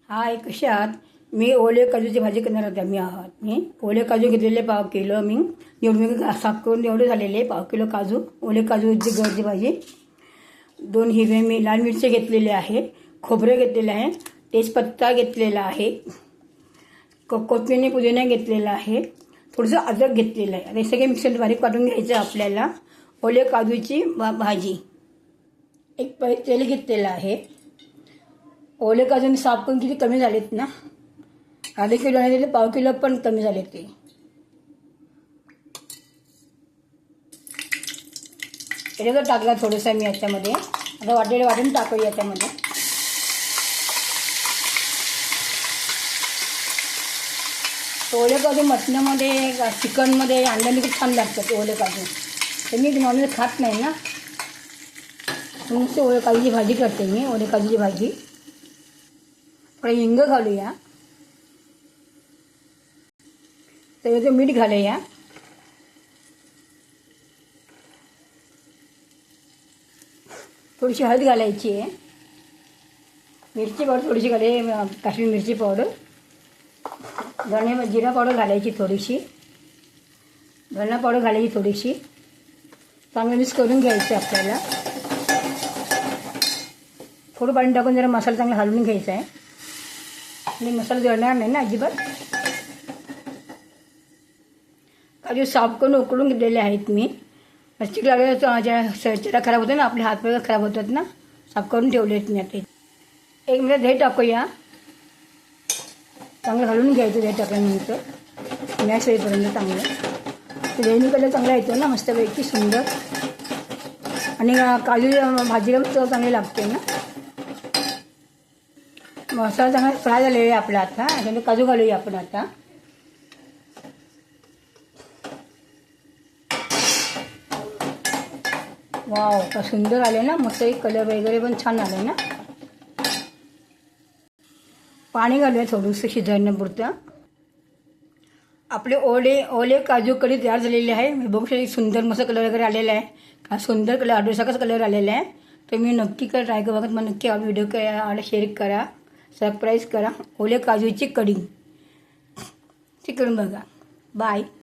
हाय, कसे आहात? मी ओले काजूची भाजी करणार होते. मी ओले काजू घेतलेले 1/2 किलो. मी निवडून साफ करून एवढे झालेले 1/2 किलो काजू. ओले काजूची गरची भाजी. 2 हिरवे लाल मिरची घेतलेले आहे. खोबरे घेतलेले आहे. तेजपत्ता घेतलेला आहे. कोथिंबीर पुदिना घेतलेला आहे. थोडंसं अद्रक घेतलेलं आहे. हे सगळे मिक्सर बारीक काढून घ्यायचं आपल्याला. ओले काजूची भाजी. एक तेल घेतलेलं आहे. ओले काजूने साफ करून किती कमी झालेत ना. अर्धा किलो नाही दिले, 1/2 किलो पण कमी झाले ते. त्याच्यात टाकला थोडंसं मी याच्यामध्ये. आता वाटून टाकूया याच्यामध्ये. ओले काजू मटणामध्ये, चिकनमध्ये, अंड्यामध्ये खूप छान लागतात ओले काजू. तर मी नॉनव्हेज खात नाही ना, नुसते ओले काजूची भाजी करते मी. ओले काजूची भाजी. थोडं हिंग घालूया. त्याच्यात मीठ घालूया. थोडीशी हळद घालायची आहे. मिरची पावडर थोडीशी घालाय, काश्मीरी मिरची पावडर. जिरा पावडर घालायची थोडीशी. धना पावडर घालायची थोडीशी. चांगलं मिक्स करून घ्यायचं आपल्याला. थोडं पाणी टाकून जरा मसाला चांगला हलवून घ्यायचा आहे. आणि मसाला जळणार नाही ना अजिबात. काजू साफ करून उकळून घेतलेले आहेत मी. प्लास्टिक लागल्यावर चेहरा खराब होतो ना, आपले हातपाय खराब होतात ना. साफ करून ठेवले आहेत मी आता. 1 मिनिट दही टाकूया. चांगलं हलवून घ्यायचं दही टाकल्यानंतर. मॅश होईपर्यंत चांगलं. ते दहीने कलर चांगला येतो ना मस्तपैकी सुंदर. आणि काजू भाजीला चव चांगली लागते ना. मसाला चांगला फ्राय झालेला आहे आपला आता. त्याच्यामध्ये काजू घालूया आपण आता. वाव, का सुंदर आले ना. मस्त एक कलर वगैरे पण छान आले ना. पाणी घालूया थोडंसं शिजवण्यापुरतं. आपले ओले काजू कढी तयार झालेले आहे. मी बघू शकते सुंदर मस्त कलर वगैरे आलेला आहे. हा सुंदर कलर आडूसारखाच कलर आलेला आहे. तर मी नक्की ट्राय करू बघत. मग नक्की व्हिडिओ शेअर करा, सबस्क्राईब करा. ओले काजूची कढी ती करून बघा. बाय.